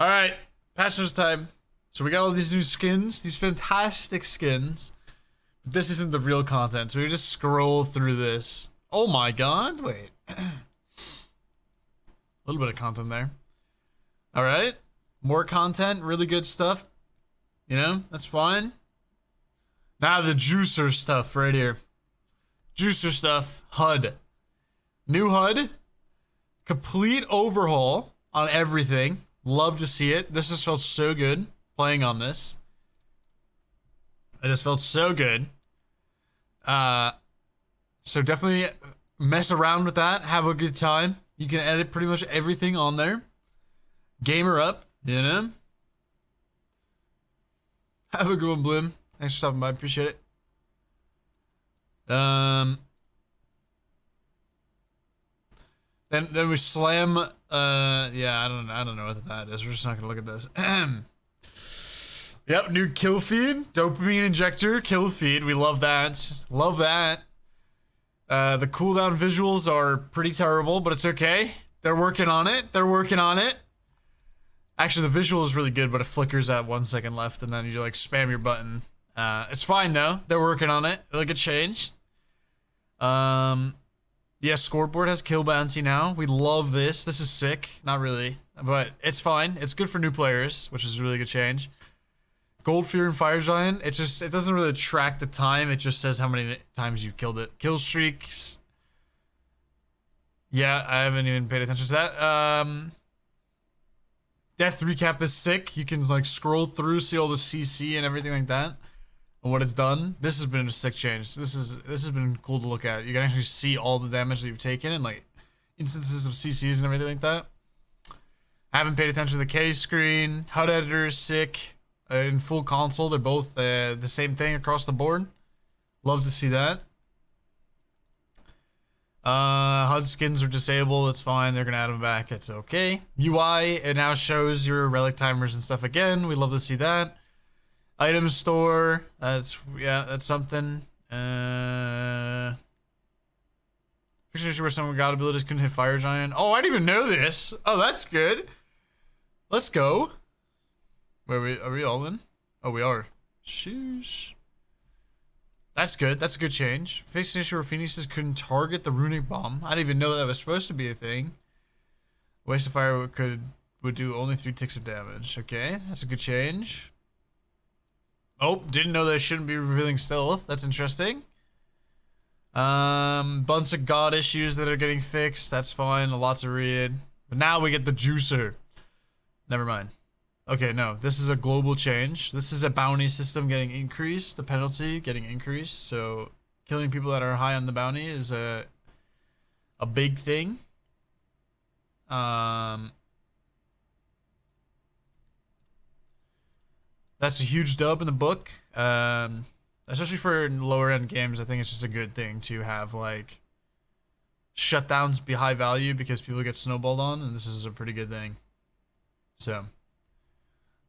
All right, patch notes time. So we got all these new skins, these fantastic skins. This isn't the real content, so we just scroll through this. Oh my god, wait. A little bit of content there. All right, more content, really good stuff. You know, that's fine. Now the juicer stuff right here. Juicer stuff, HUD. New HUD. Complete overhaul on everything. Love to see it. This just felt so good playing on this. It just felt so good. So definitely mess around with that. Have a good time. You can edit pretty much everything on there. Gamer up, you know? Have a good one, Bloom. Thanks for stopping by. Appreciate it. Then we slam. Yeah, I don't know what that is. We're just not gonna look at this. Yep, new kill feed, dopamine injector, kill feed. We love that. Love that. The cooldown visuals are pretty terrible, but it's okay. They're working on it. They're working on it. Actually, the visual is really good, but it flickers at 1 second left, and then you like spam your button. It's fine though. They're working on it. It'll get changed. Yeah, scoreboard has kill bounty now. We love this. This is sick. Not really, but it's fine. It's good for new players, which is a really good change. Gold Fear and Fire Giant. It doesn't really track the time. It just says how many times you've killed it. Kill streaks. Yeah, I haven't even paid attention to that. Death recap is sick. You can like scroll through, see all the CC and everything like that, and what it's done. This has been a sick change. This has been cool to look at. You can actually see all the damage that you've taken and like instances of CCs and everything like that. I haven't paid attention to the K screen. HUD editor is sick. In full console, they're both the same thing across the board. Love to see that. HUD skins are disabled. It's fine. They're gonna add them back. It's okay. UI, it now shows your relic timers and stuff again. We love to see that. Item store. That's something. Fixture where some god abilities couldn't hit Fire Giant. Oh, I didn't even know this. Oh, that's good. Let's go. Are we all in? Oh, we are. Sheesh. That's good. That's a good change. Faced an issue where Phoenixes couldn't target the runic bomb. I didn't even know that was supposed to be a thing. Waste of fire would do only 3 ticks of damage. Okay, that's a good change. Oh, didn't know that I shouldn't be revealing stealth. That's interesting. Bunch of god issues that are getting fixed. That's fine. A lot to read. But now we get the juicer. Never mind. Okay, no, this is a global change. This is a bounty system getting increased, the penalty getting increased. So killing people that are high on the bounty is a big thing. That's a huge dub in the book. Especially for lower end games, I think it's just a good thing to have like shutdowns be high value because people get snowballed on, and this is a pretty good thing. So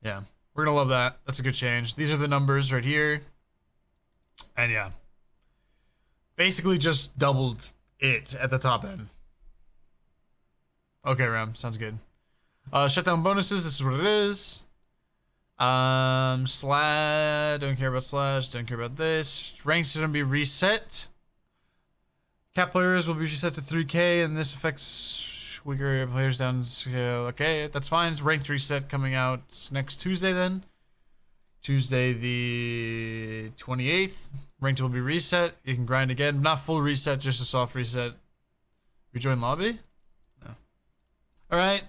yeah, we're gonna love that. That's a good change. These are the numbers right here. And yeah, basically just doubled it at the top end. Okay, Ram, sounds good. Shutdown bonuses, this is what it is. Slash, don't care about slash, don't care about this. Ranks are gonna be reset. Cap players will be reset to 3K, and this affects weaker players down scale. Okay, that's fine. It's ranked reset coming out next Tuesday then. Tuesday the 28th. Ranked will be reset. You can grind again. Not full reset, just a soft reset. Rejoin lobby? No. Alright.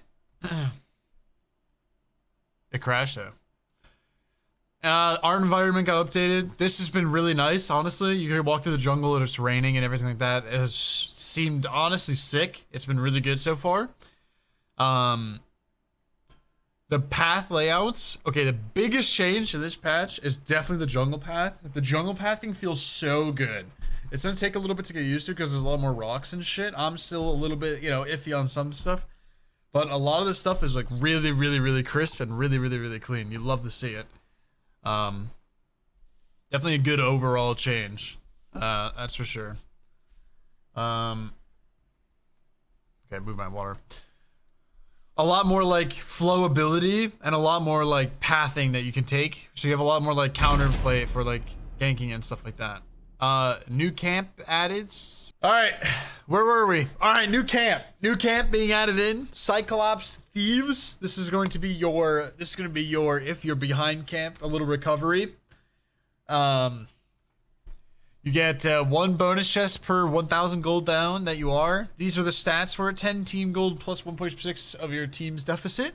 It crashed though. Our environment got updated. This has been really nice, honestly. You can walk through the jungle and it's raining and everything like that. It has seemed honestly sick. It's been really good so far. The path layouts. Okay, the biggest change in this patch is definitely the jungle path. The jungle pathing feels so good. It's gonna take a little bit to get used to because there's a lot more rocks and shit. I'm still a little bit, you know, iffy on some stuff. But a lot of this stuff is like really, really, really crisp and really, really, really clean. You love to see it. Definitely a good overall change. That's for sure. Okay, move my water. a lot more like flowability and a lot more like pathing that you can take. So you have a lot more like counterplay for like ganking and stuff like that. New camp added. All right, where were we? All right, new camp being added in. Cyclops Thieves. This is going to be your, if you're behind camp, a little recovery. You get 1 bonus chest per 1,000 gold down that you are. These are the stats for it. 10 team gold plus 1.6 of your team's deficit.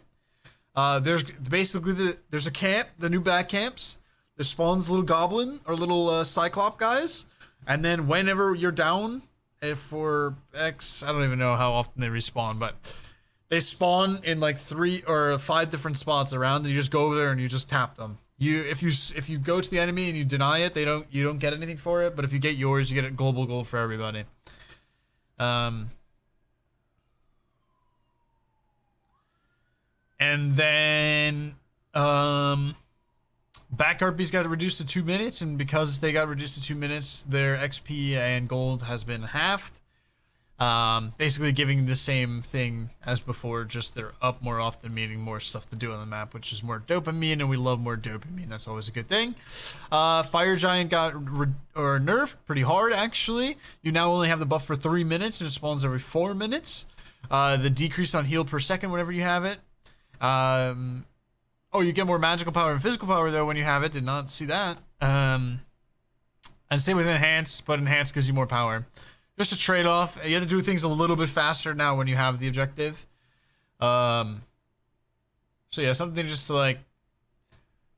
There's basically there's a camp, the new back camps. There spawns little goblin or little cyclop guys. And then whenever you're down, if for X, I don't even know how often they respawn, but they spawn in like 3 or 5 different spots around. And you just go over there and you just tap them. If you go to the enemy and you deny it, you don't get anything for it. But if you get yours, you get a global gold for everybody. And then back harpies got reduced to 2 minutes, and because they got reduced to 2 minutes, their XP and gold has been halved. Basically giving the same thing as before, just they're up more often, meaning more stuff to do on the map, which is more dopamine, and we love more dopamine. That's always a good thing. Fire Giant got nerfed pretty hard, actually. You now only have the buff for 3 minutes, and it spawns every 4 minutes. The decrease on heal per second whenever you have it. Oh, you get more magical power and physical power, though, when you have it. Did not see that. And same with Enhance, but Enhance gives you more power. Just a trade-off. You have to do things a little bit faster now when you have the objective. So yeah, something just to like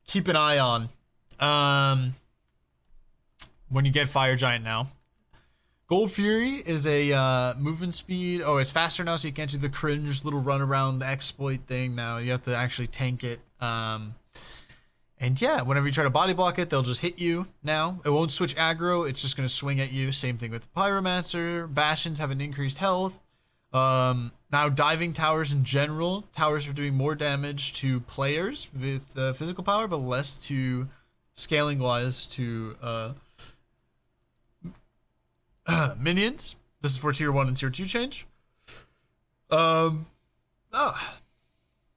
keep an eye on. When you get Fire Giant now. Gold Fury is a movement speed. Oh, it's faster now, so you can't do the cringe little run around exploit thing now. You have to actually tank it. And yeah, whenever you try to body block it, they'll just hit you now. It won't switch aggro, it's just going to swing at you. Same thing with the Pyromancer. Bastions have an increased health. Now diving towers in general. Towers are doing more damage to players with physical power, but less to scaling-wise to minions. This is for tier 1 and tier 2 change.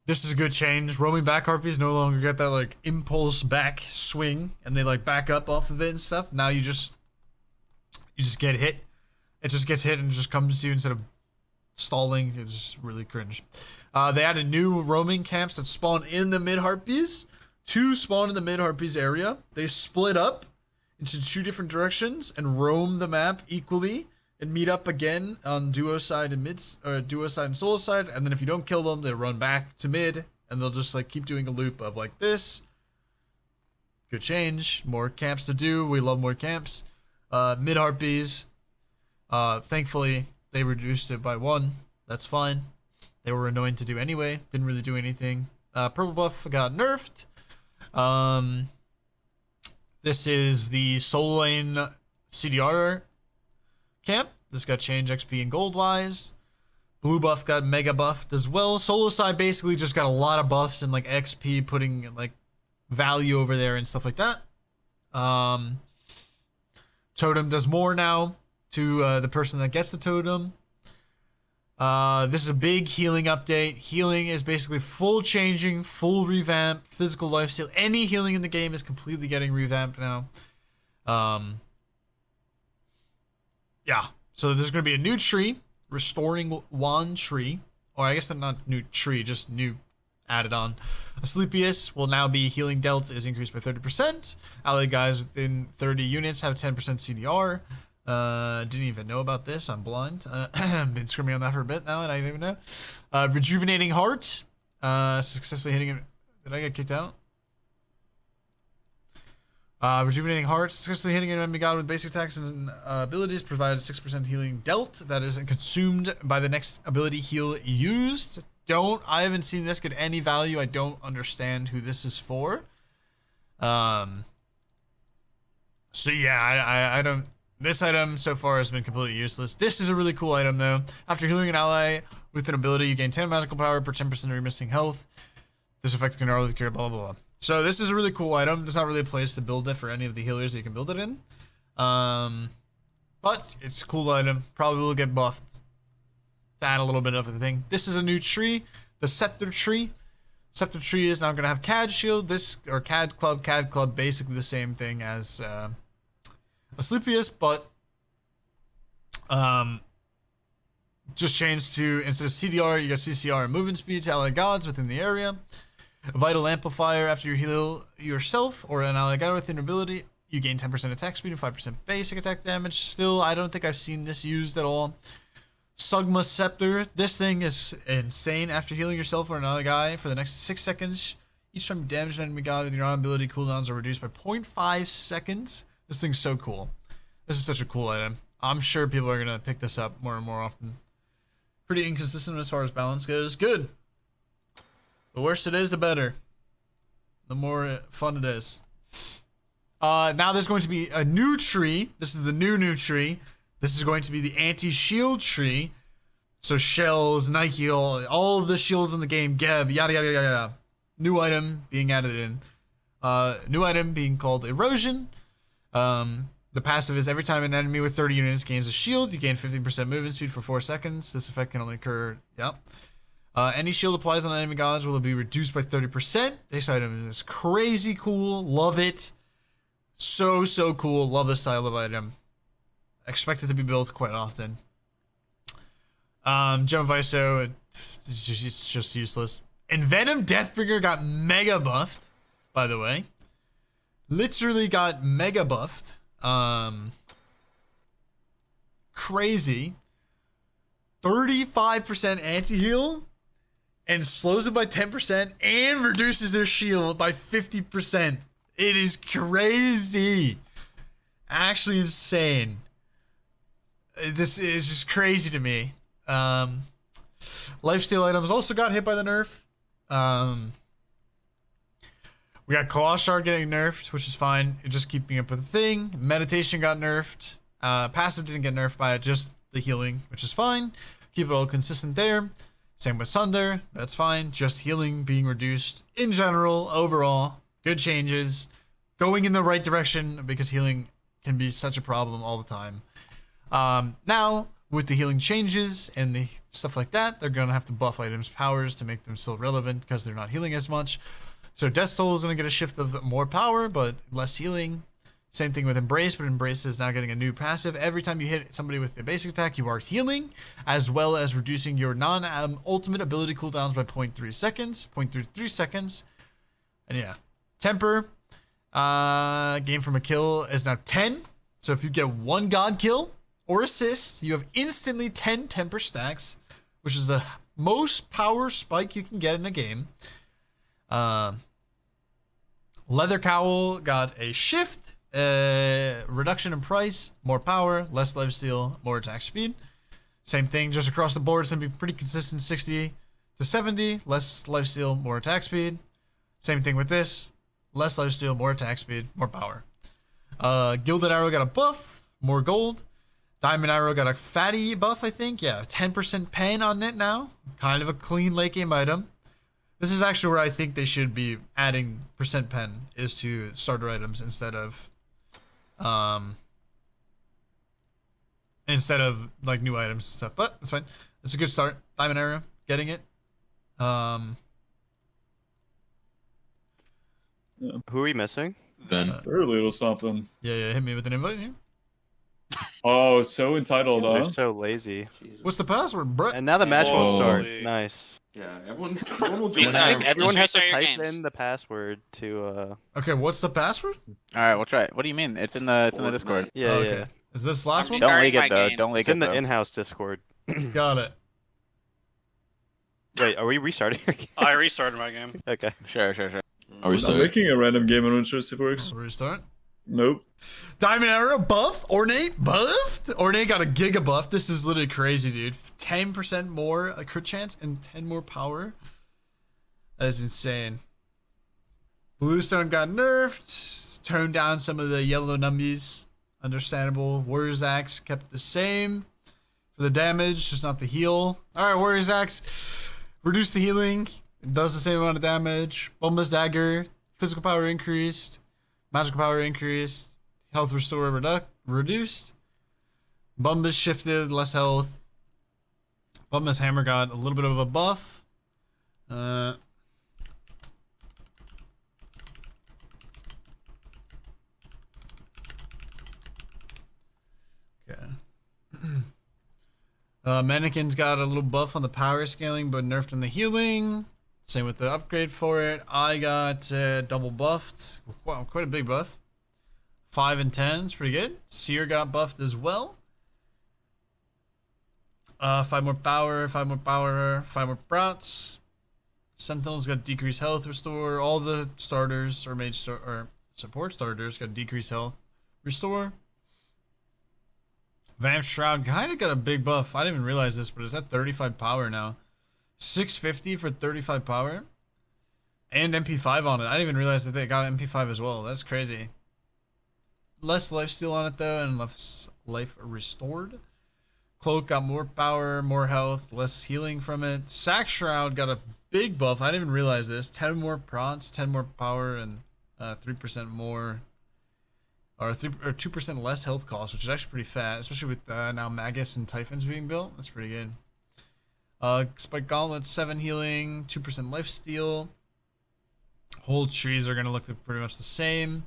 This is a good change. Roaming back harpies no longer get that like impulse back swing and they like back up off of it and stuff. Now you just get hit. It just gets hit and just comes to you instead of stalling. It's just really cringe. They added new roaming camps that spawn in the mid harpies. 2 spawn in the mid harpies area. They split up into 2 different directions and roam the map equally. And meet up again on duo side and mids, or duo side and solo side, and then if you don't kill them, they run back to mid, and they'll just like keep doing a loop of like this. Good change, more camps to do. We love more camps. Mid harpies, thankfully they reduced it by 1. That's fine. They were annoying to do anyway. Didn't really do anything. Purple buff got nerfed. This is the solo lane CDR camp. This got changed XP and gold wise. Blue buff got mega buffed as well. Solo side basically just got a lot of buffs and like XP, putting like value over there and stuff like that. Totem does more now to the person that gets the totem. This is a big healing update. Healing is basically full changing, full revamp, physical lifesteal. Any healing in the game is completely getting revamped now. Yeah, so there's going to be a new tree, restoring wand tree, or I guess not new tree, just new added on. Asclepius will now be healing dealt is increased by 30%. Allied guys within 30 units have 10% CDR. Didn't even know about this. I'm blind. Been screaming on that for a bit now, and I didn't even know. Rejuvenating Heart. Successfully hitting it. Did I get kicked out? Rejuvenating Heart, successfully hitting an enemy god with basic attacks and abilities provides 6% healing dealt that isn't consumed by the next ability heal used. I haven't seen this get any value. I don't understand who this is for. So yeah, I don't. This item so far has been completely useless. This is a really cool item though. After healing an ally with an ability, you gain 10 magical power per 10% of your missing health. This effect can always cure blah blah blah. So this is a really cool item. There's not really a place to build it for any of the healers that you can build it in. But it's a cool item. Probably will get buffed to add a little bit of a thing. This is a new tree. the Scepter Tree. Scepter Tree is now going to have CAD Shield. This, or CAD Club, basically the same thing as Asclepius, but just changed to, instead of CDR, you got CCR and movement speed to ally gods within the area. A vital amplifier after you heal yourself or an ally god within ability. You gain 10% attack speed and 5% basic attack damage. Still, I don't think I've seen this used at all. Sugma Scepter. This thing is insane. After healing yourself or another guy for the next 6 seconds, each time you damage an enemy god with your own ability, cooldowns are reduced by 0.5 seconds. This thing's so cool. This is such a cool item. I'm sure people are going to pick this up more and more often. Pretty inconsistent as far as balance goes. Good. The worse it is, the better. The more fun it is. Now there's going to be a new tree. This is the new tree. This is going to be the anti-shield tree. So shells, Nike, all of the shields in the game, Geb, yada yada yada yada. New item being added in. New item being called Erosion. The passive is every time an enemy with 30 units gains a shield, you gain 15% movement speed for 4 seconds. This effect can only occur, any shield applies on enemy gods will be reduced by 30%. This item is crazy cool. Love it. So cool. Love this style of item. Expect it to be built quite often. Gem of ISO, it's just useless. And Venom Deathbringer got mega buffed, by the way. Literally got mega buffed. Crazy. 35% anti-heal and slows it by 10% and reduces their shield by 50%. It is crazy. Actually insane. This is just crazy to me. Lifesteal items also got hit by the nerf. We got Claw Shard getting nerfed, which is fine. It's just keeping up with the thing. Meditation got nerfed. Passive didn't get nerfed by it, just the healing, which is fine. Keep it all consistent there. Same with Sunder, that's fine. Just healing being reduced in general, overall. Good changes. Going in the right direction because healing can be such a problem all the time. Now, with the healing changes and the stuff like that, they're going to have to buff items' powers to make them still relevant because they're not healing as much. So Death Toll is going to get a shift of more power, but less healing. Same thing with Embrace, but Embrace is now getting a new passive. Every time you hit somebody with a basic attack, you are healing, as well as reducing your non-ultimate ability cooldowns by 0.3 seconds. 0.33 seconds. And yeah. Temper. Game from a kill is now 10. So if you get one god kill or assist, you have instantly 10 temper stacks, which is the most power spike you can get in a game. Leather Cowl got a shift. Reduction in price, more power, less lifesteal, more attack speed. Same thing, just across the board. It's gonna be pretty consistent, 60 to 70, less lifesteal, more attack speed. Same thing with this, less lifesteal, more attack speed, more power. Gilded Arrow got a buff, more gold. Diamond Arrow got a fatty buff, I think. Yeah, 10% pen on it now. Kind of a clean late game item. This is actually where I think they should be adding percent pen, is to starter items instead of like new items and stuff, but that's fine. It's a good start. Diamond Arrow, getting it. Yeah. Who are we missing? Then very little something. Yeah, hit me with an invite here. Oh, so entitled, They're huh? so lazy. Jesus. What's the password, bro? And now the match won't start. Holy. Nice. Yeah, everyone will do I Restart. think that. everyone has Just to restart your type games. in the password to Okay, what's the password? All right, we'll try it. What do you mean? It's in the Discord. yeah, Oh, yeah. okay. Is this the last I'm one? Don't Sorry, leak my it though. game. Don't leak It's in it the though. in-house Discord. Got it. Wait, are we restarting our game? I restarted my game. Okay. Sure. Are we making a random game? I'm not sure if it works. Restart. Nope. Diamond Arrow buff. Ornate buffed. Ornate got a giga buff. This is literally crazy, dude. 10% more a crit chance and 10 more power. That is insane. Bluestone got nerfed. Toned down some of the yellow numbies. Understandable. Warrior's Axe kept the same for the damage, just not the heal. Alright, Warrior's Axe. Reduce the healing. It does the same amount of damage. Bomba's Dagger. Physical power increased. Magical power increased. Health restore reduced. Bumba's shifted, less health. Bumba's Hammer got a little bit of a buff. Okay. Mannequin's got a little buff on the power scaling, but nerfed on the healing. Same with the upgrade for it. I got double buffed. Wow, quite a big buff. 5 and 10 is pretty good. Seer got buffed as well. 5 more power, 5 more power, 5 more brats. Sentinel's got decreased health restore. All the starters or support starters got decreased health restore. Vamp Shroud kind of got a big buff. I didn't even realize this, but it's at 35 power now. 650 for 35 power. And MP5 on it. I didn't even realize that they got MP5 as well. That's crazy. Less lifesteal on it though, and less life restored. Cloak got more power, more health, less healing from it. Sack Shroud got a big buff. I didn't even realize this. 10 more prots, 10 more power, and 3% more. Or 2% less health cost, which is actually pretty fat, especially with now Magus and Typhons being built. That's pretty good. Spike Gauntlet, 7 healing, 2% lifesteal. Whole trees are going to look pretty much the same.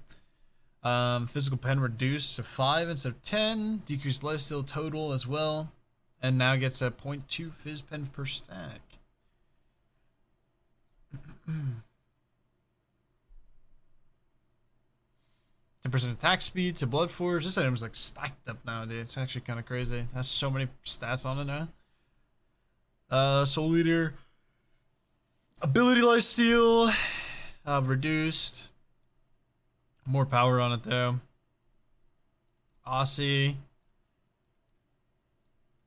Physical pen reduced to 5 instead of 10. Decreased lifesteal total as well. And now gets a 0.2 Fizz pen per stack. 10% attack speed to Blood Forge. This item's like stacked up now, dude. It's actually kind of crazy. It has so many stats on it now. Soul Eater. Ability lifesteal. Reduced. More power on it though. Aussie.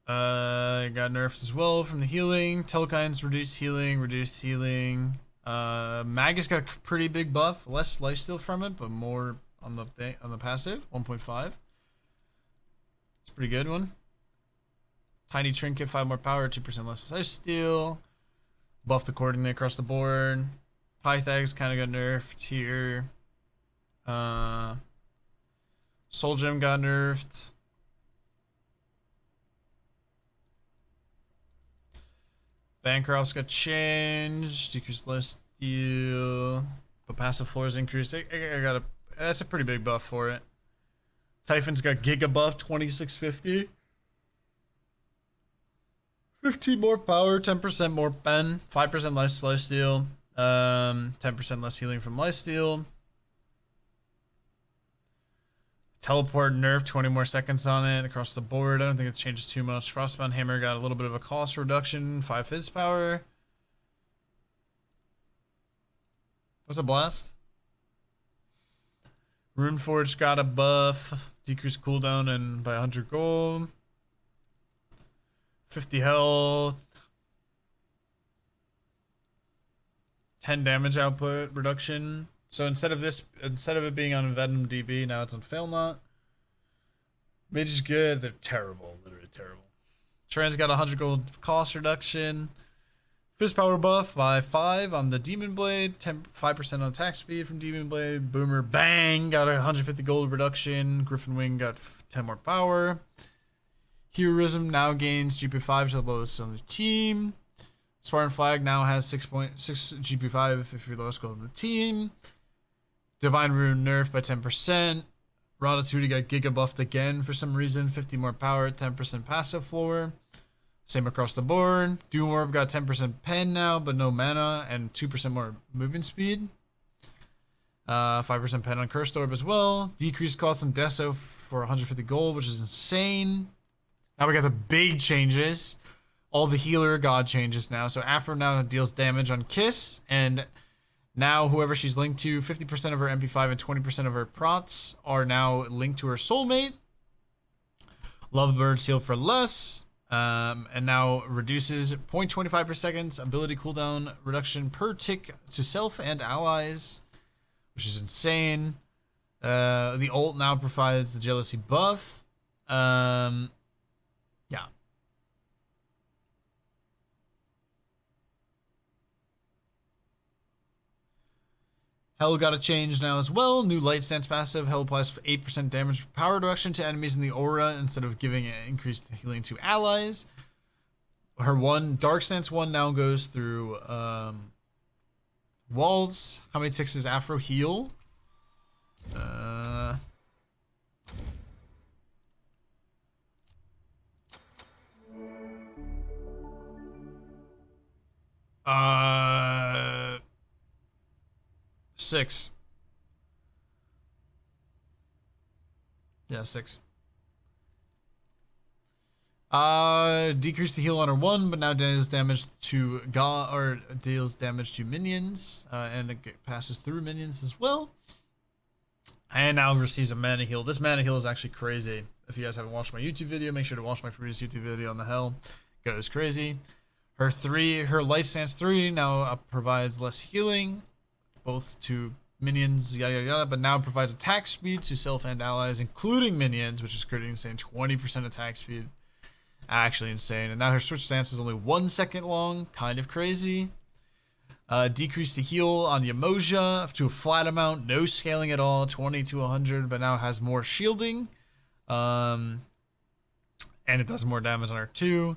Got nerfed as well from the healing. Telekine's reduced healing, reduced healing. Magus got a pretty big buff. Less lifesteal from it, but more on the passive. 1.5. It's a pretty good one. Tiny Trinket, 5 more power, 2% less lifesteal. Buffed accordingly across the board. Pythags kind of got nerfed here. Soul Gem got nerfed. Bancroft's got changed. Decreased lifesteal. But passive floors increased. That's a pretty big buff for it. Typhon's got Giga buff, 2650. 15 more power, 10% more pen, 5% less lifesteal, 10% less healing from lifesteal. Teleport nerf, 20 more seconds on it across the board. I don't think it changes too much. Frostbound Hammer got a little bit of a cost reduction, 5 Fizz power. What's a blast? Runeforge got a buff, decreased cooldown and by 100 gold. 50 health. 10 damage output reduction. So instead of it being on Venenu DB, now it's on Failnaught. Mage is good. They're terrible. Literally terrible. Trans got 100 gold cost reduction. Fizz power buff by 5 on the Demon Blade. 5% on attack speed from Demon Blade. Boomer Bang got a 150 gold reduction. Griffin Wing got 10 more power. Heroism now gains GP5 to the lowest on the team. Spartan Flag now has 6.6 GP5 if you're lowest gold on the team. Divine Rune nerfed by 10%. Ratatouille got Giga buffed again for some reason. 50 more power, 10% passive floor. Same across the board. Doom Orb got 10% pen now, but no mana, and 2% more movement speed. 5% pen on Cursed Orb as well. Decreased cost on Deso for 150 gold, which is insane. Now we got the big changes. All the healer god changes now. So Afro now deals damage on Kiss, and now whoever she's linked to, 50% of her MP5 and 20% of her prots are now linked to her soulmate. Lovebirds heal for less, and now reduces 0.25 per second ability cooldown reduction per tick to self and allies, which is insane. The ult now provides the jealousy buff. Yeah. Hell got a change now as well. New light stance passive. Hell applies 8% damage power reduction to enemies in the aura instead of giving it increased healing to allies. her one Dark Stance one now goes through walls. How many ticks is Afro heal? 6. Yeah, 6. Decrease the heal on her 1, but now deals damage to deals damage to minions, and it passes through minions as well. And now receives a mana heal. This mana heal is actually crazy. If you guys haven't watched my YouTube video, make sure to watch my previous YouTube video on the hell. Goes crazy. Her Light Stance 3 now provides less healing, both to minions, yada yada yada, but now provides attack speed to self and allies, including minions, which is pretty insane. 20% attack speed. Actually insane. And now her switch stance is only 1 second long. Kind of crazy. Decrease the heal on Yamoja to a flat amount. No scaling at all. 20 to 100, but now has more shielding. And it does more damage on her too.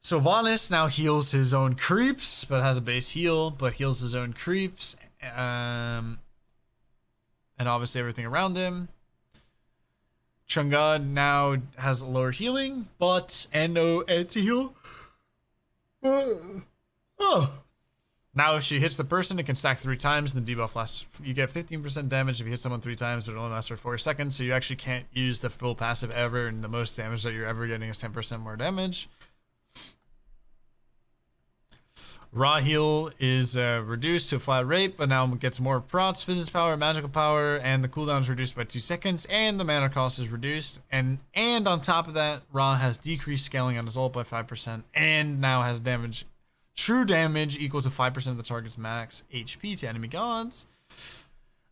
Sylvanas now heals his own creeps, but has a base heal, but heals his own creeps. And obviously everything around him. Chang'e now has lower healing, and no anti-heal. Now if she hits the person, it can stack 3 times, and the debuff lasts. You get 15% damage if you hit someone 3 times, but it only lasts for 4 seconds, so you actually can't use the full passive ever, and the most damage that you're ever getting is 10% more damage. Raw heal is reduced to a flat rate, but now gets more prots, physics power, magical power, and the cooldown is reduced by 2 seconds, and the mana cost is reduced. And on top of that, Ra has decreased scaling on his ult by 5%, and now has true damage equal to 5% of the target's max HP to enemy gods.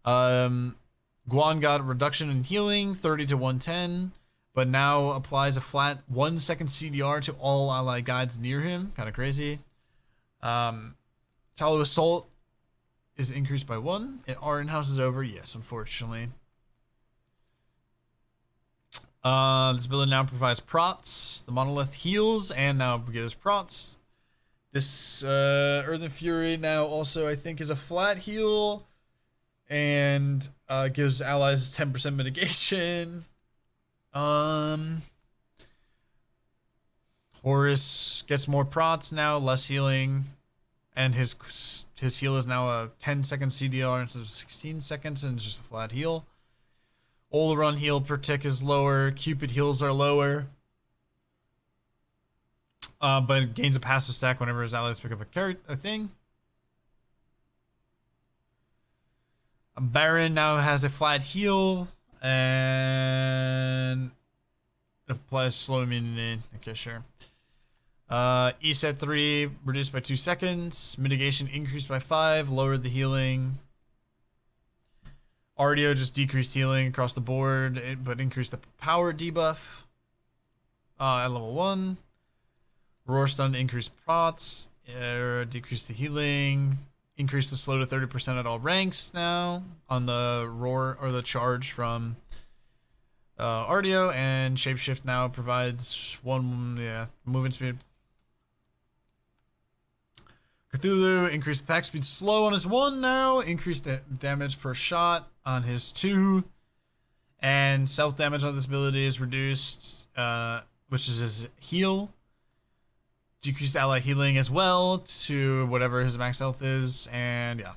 Guan got a reduction in healing, 30 to 110, but now applies a flat 1 second CDR to all ally guides near him. Kind of crazy. Talo Assault is increased by 1. Our in-house is over. Yes, unfortunately. This ability now provides prots. The monolith heals and now gives prots. This Earthen Fury now also I think is a flat heal and gives allies 10% mitigation. Horus gets more prots now, less healing, and his heal is now a 10-second CDR instead of 16 seconds, and it's just a flat heal. Oleron heal per tick is lower. Cupid heals are lower, but it gains a passive stack whenever his allies pick up a thing. Baron now has a flat heal and applies slow immunity. Okay, sure. ESET 3 reduced by 2 seconds. Mitigation increased by 5. Lowered the healing. Ardio just decreased healing across the board, but increased the power debuff at level 1. Roar Stun increased prots. Decreased the healing. Increased the slow to 30% at all ranks now on the roar or the charge from Ardio, and Shapeshift now provides 1 movement speed. Cthulhu increased attack speed slow on his 1 now, increased the damage per shot on his 2, and self damage on this ability is reduced, which is his heal. Decreased ally healing as well to whatever his max health is, and yeah.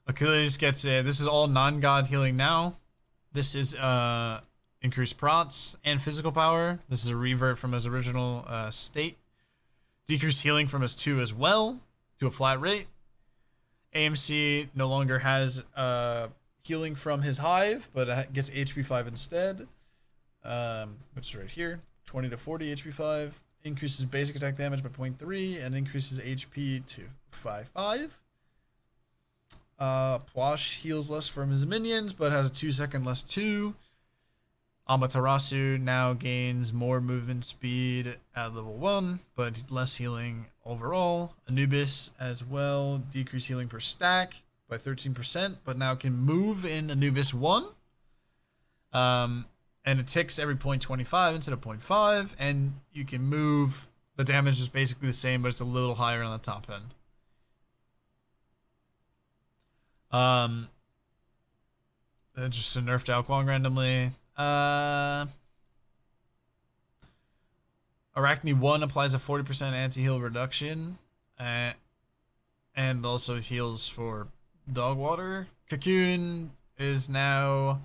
Achilles gets this is all non-god healing now. This is increased prots and physical power. This is a revert from his original state. Decreased healing from his 2 as well to a flat rate. AMC no longer has healing from his hive, but gets HP 5 instead, which is right here. 20 to 40 HP 5. Increases basic attack damage by 0.3 and increases HP to 5.5. Pwash heals less from his minions, but has a 2-second less 2. Amaterasu now gains more movement speed at level 1, but less healing overall. Anubis as well, decreased healing per stack by 13%, but now can move in Anubis 1. And and it ticks every 0.25 instead of 0.5, and you can move. The damage is basically the same, but it's a little higher on the top end. Just a nerfed Ao Kuang randomly. Arachne 1 applies a 40% anti-heal reduction, and also heals for dog water. Cocoon is now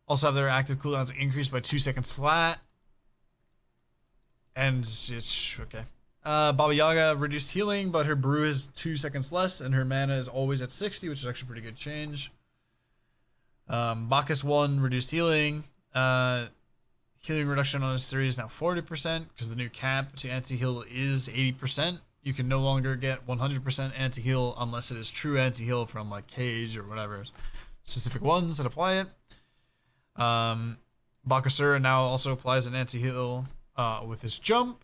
also have their active cooldowns increased by 2 seconds flat. And it's okay. Baba Yaga reduced healing, but her brew is 2 seconds less, and her mana is always at 60, which is actually a pretty good change. Bacchus 1 reduced healing. Healing reduction on his 3 is now 40% because the new cap to anti-heal is 80%. You can no longer get 100% anti-heal unless it is true anti-heal from like Cage or whatever specific ones that apply it. Bakasura now also applies an anti-heal with his jump.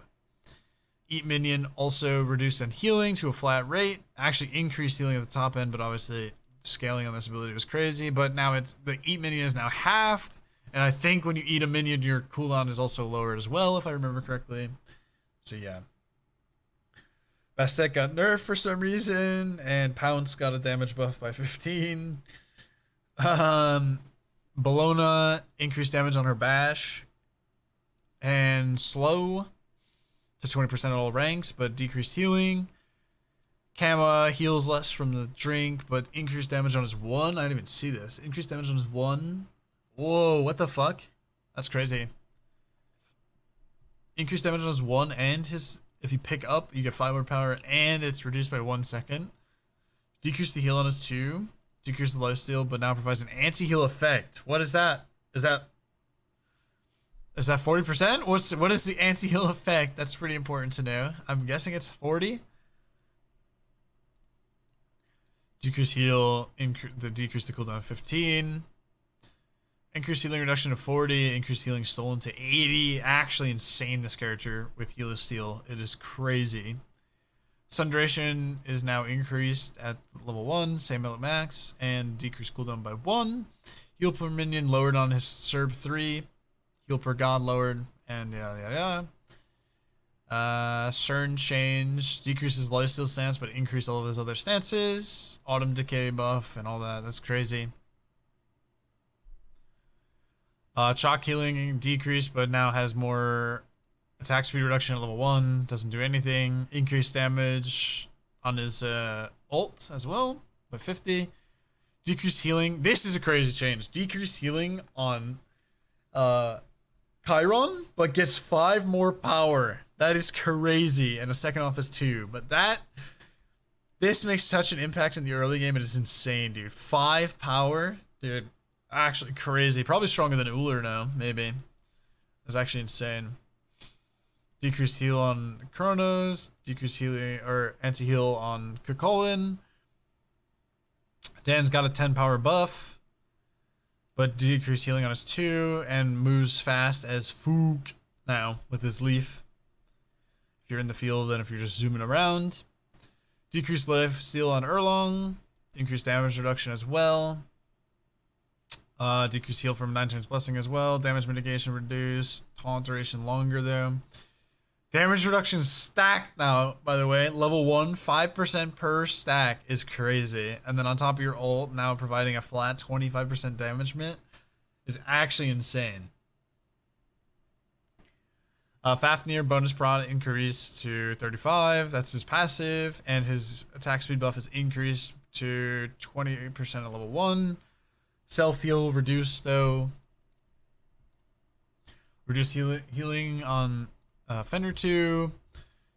Eat Minion also reduced in healing to a flat rate. Actually increased healing at the top end, but obviously scaling on this ability was crazy. But now it's the Eat Minion is now halved. And I think when you eat a minion, your cooldown is also lowered as well, if I remember correctly. So yeah. Bastet got nerfed for some reason, and Pounce got a damage buff by 15. Bologna increased damage on her bash. And slow to 20% at all ranks, but decreased healing. Kama heals less from the drink, but increased damage on his 1. I didn't even see this. Increased damage on his 1. Whoa, what the fuck? That's crazy. Increased damage on his 1 and his... If you pick up, you get 5 more power, and it's reduced by 1 second. Decrease the heal on his 2. Decrease the lifesteal, but now provides an anti-heal effect. What is that? Is that 40%? What is the anti-heal effect? That's pretty important to know. I'm guessing it's 40. Decrease heal, decrease the cooldown 15. Increased healing reduction to 40. Increased healing stolen to 80. Actually insane, this character with Heal of Steel. It is crazy. Sun Duration is now increased at level 1, same at max, and decreased cooldown by 1. Heal per minion lowered on his Serb 3. Heal per god lowered, and yeah. CERN change, decreases lifesteal stance, but increased all of his other stances. Autumn Decay buff and all that. That's crazy. Chalk healing decreased, but now has more attack speed reduction at level 1. Doesn't do anything. Increased damage on his ult as well by 50. Decreased healing. This is a crazy change. Decreased healing on Chiron, but gets 5 more power. That is crazy. And a second off is 2. But this makes such an impact in the early game. It is insane, dude. 5 power, dude. Actually crazy. Probably stronger than Uller now, maybe. It's actually insane. Decreased heal on Chronos. Decreased healing or anti-heal on Kukulin. Dan's got a 10 power buff, but decreased healing on his 2 and moves fast as Fook now with his leaf. If you're in the field and if you're just zooming around. Decreased life steal on Erlong. Increased damage reduction as well. Decreased heal from 9 turns blessing as well. Damage mitigation reduced. Taunt duration longer though. Damage reduction stacked now, by the way. Level 1, 5% per stack is crazy. And then on top of your ult, now providing a flat 25% damagement is actually insane. Fafnir bonus prod increased to 35. That's his passive. And his attack speed buff is increased to 28% at level 1. Self-heal reduced though. Reduced healing on Fender 2.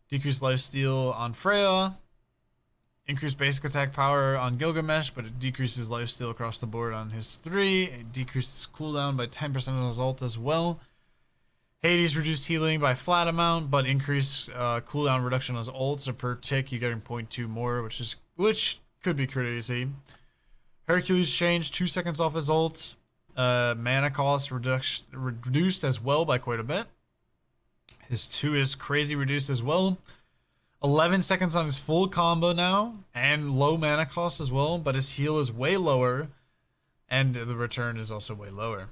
Decreased lifesteal on Freya. Increased basic attack power on Gilgamesh, but it decreases lifesteal across the board on his 3. It decreases cooldown by 10% on his ult as well. Hades reduced healing by flat amount, but increased cooldown reduction on his ult, so per tick you're getting 0.2 more, which could be crazy. Hercules changed 2 seconds off his ult. Mana cost reduced as well by quite a bit. His 2 is crazy reduced as well. 11 seconds on his full combo now, and low mana cost as well, but his heal is way lower, and the return is also way lower.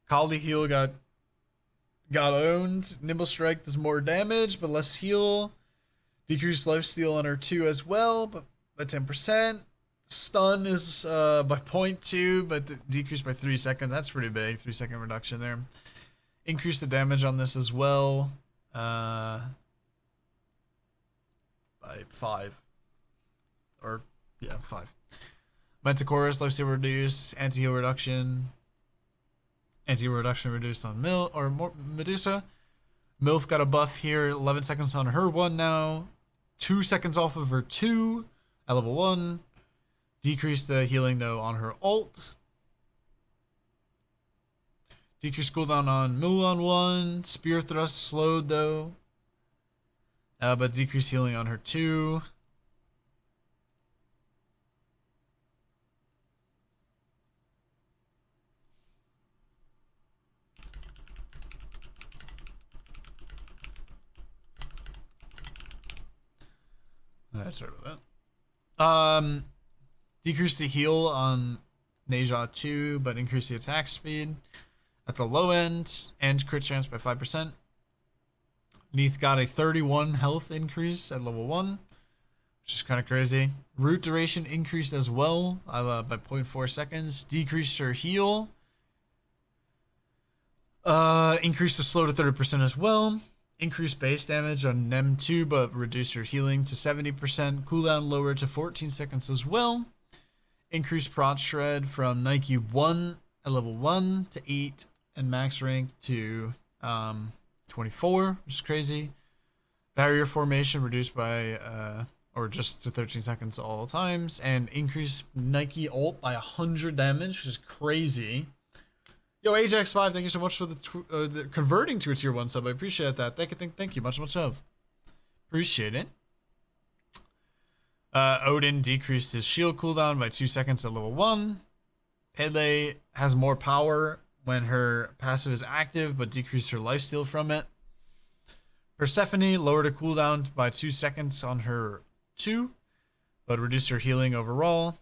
Kali heal got owned. Nimble strike does more damage but less heal. Decreased lifesteal on her 2 as well, but by 10%. Stun is by 0.2, but decreased by 3 seconds. That's pretty big. 3-second reduction there. Increase the damage on this as well. By 5. Or, yeah, 5. Manticora's lifesteal reduced. Anti-heal reduction. Anti-heal reduction reduced on Medusa. MILF got a buff here. 11 seconds on her 1 now. 2 seconds off of her 2 at level 1. Decrease the healing though on her ult. Decrease cooldown on Mulan 1. Spear thrust slowed though. But decrease healing on her 2. Alright, sorry about that. Decrease the heal on Neja 2, but increase the attack speed at the low end and crit chance by 5%. Neath got a 31 health increase at level 1, which is kind of crazy. Root duration increased as well by 0.4 seconds. Decreased her heal. Increased the slow to 30% as well. Increased base damage on Nem 2, but reduced her healing to 70%. Cooldown lowered to 14 seconds as well. Increased prot shred from Nike 1 at level 1 to 8 and max rank to 24, which is crazy. Barrier formation reduced by or just to 13 seconds all times, and increased Nike ult by 100 damage, which is crazy. Yo, Ajax5, thank you so much for the converting to a tier 1 sub. I appreciate that. Thank you. Much love. Appreciate it. Odin decreased his shield cooldown by 2 seconds at level 1. Pele has more power when her passive is active, but decreased her lifesteal from it. Persephone lowered her cooldown by 2 seconds on her 2, but reduced her healing overall.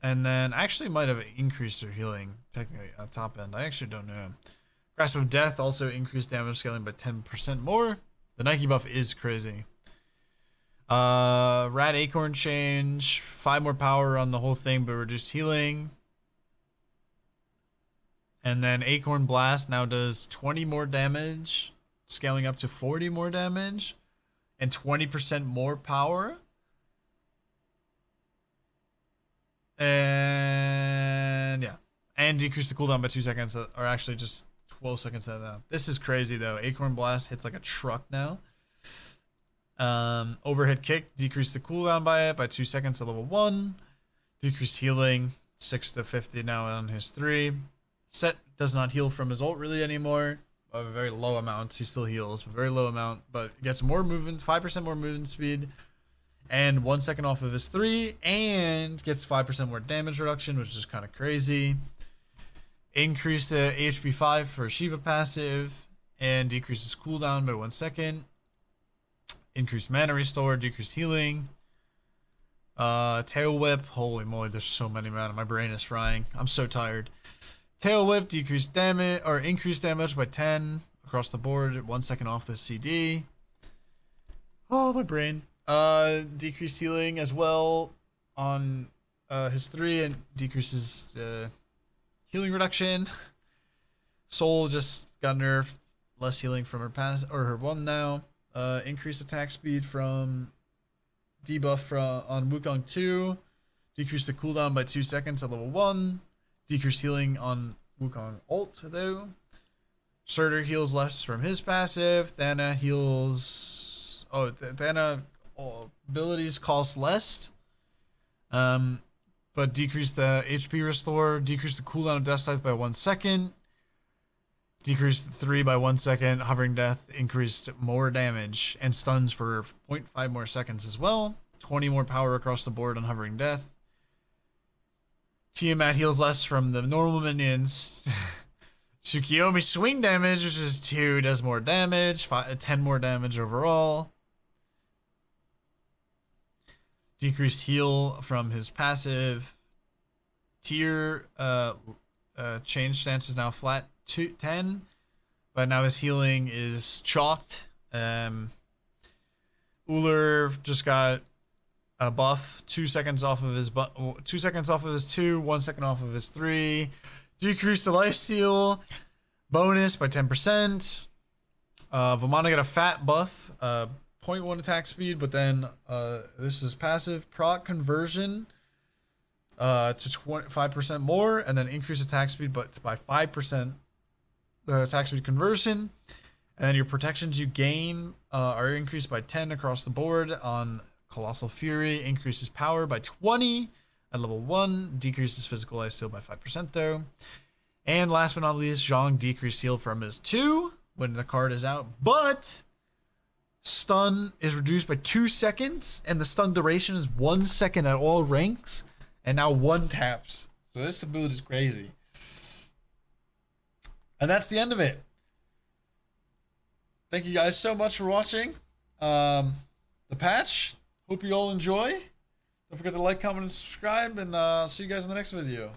And then actually might have increased her healing technically at top end. I actually don't know. Grasp of Death also increased damage scaling by 10% more. The Nike buff is crazy. Rat Acorn change, 5 more power on the whole thing, but reduced healing. And then Acorn Blast now does 20 more damage, scaling up to 40 more damage, and 20% more power. And yeah, and decrease the cooldown by 2 seconds, or actually just 12 seconds now. This is crazy though. Acorn Blast hits like a truck now. Overhead kick, decrease the cooldown by 2 seconds at level 1. Decrease healing 6 to 50 now on his 3. Set does not heal from his ult really anymore. A very low amount. He still heals, but very low amount. But gets more movement, 5% more movement speed, and 1 second off of his 3, and gets 5% more damage reduction, which is kind of crazy. Increase the HP 5 for Shiva passive, and decreases cooldown by 1 second. Increased mana restore, decreased healing. Tail whip, holy moly, there's so many mana. My brain is frying. I'm so tired. Tail whip, decreased damage or increased damage by 10 across the board. 1 second off the CD. Oh, my brain. Decreased healing as well on his 3, and decreases healing reduction. Soul just got nerfed, less healing from her pass or her 1 now. Increased attack speed from debuff on Wukong 2. Decreased the cooldown by 2 seconds at level 1. Decreased healing on Wukong ult though. Surtur heals less from his passive. Thana heals. Oh, Thana abilities cost less. But decrease the HP restore. Decrease the cooldown of Death Scythe by 1 second. Decreased the 3 by 1 second. Hovering Death increased more damage and stuns for 0.5 more seconds as well. 20 more power across the board on Hovering Death. Tiamat heals less from the normal minions. Tsukiyomi swing damage, which is 2, does more damage. 10 more damage overall. Decreased heal from his passive. Tier change stance is now flat 10, but now his healing is chalked. Uller just got a buff, 2 seconds off of his 2 seconds off of his 2, 1 second off of his 3. Decrease the lifesteal bonus by 10%. Vamana got a fat buff, 0.1 attack speed, but then this is passive proc conversion to 5% more, and then increase attack speed, but by 5% the attack speed conversion. And then your protections you gain are increased by 10 across the board on Colossal Fury. Increases power by 20 at level 1. Decreases physical lifesteal by 5% though. And last but not least, Zhang decreased heal from his 2 when the card is out. But stun is reduced by 2 seconds, and the stun duration is 1 second at all ranks. And now 1 taps. So this build is crazy. And that's the end of it. Thank you guys so much for watching the patch. Hope you all enjoy. Don't forget to like, comment, and subscribe, and see you guys in the next video.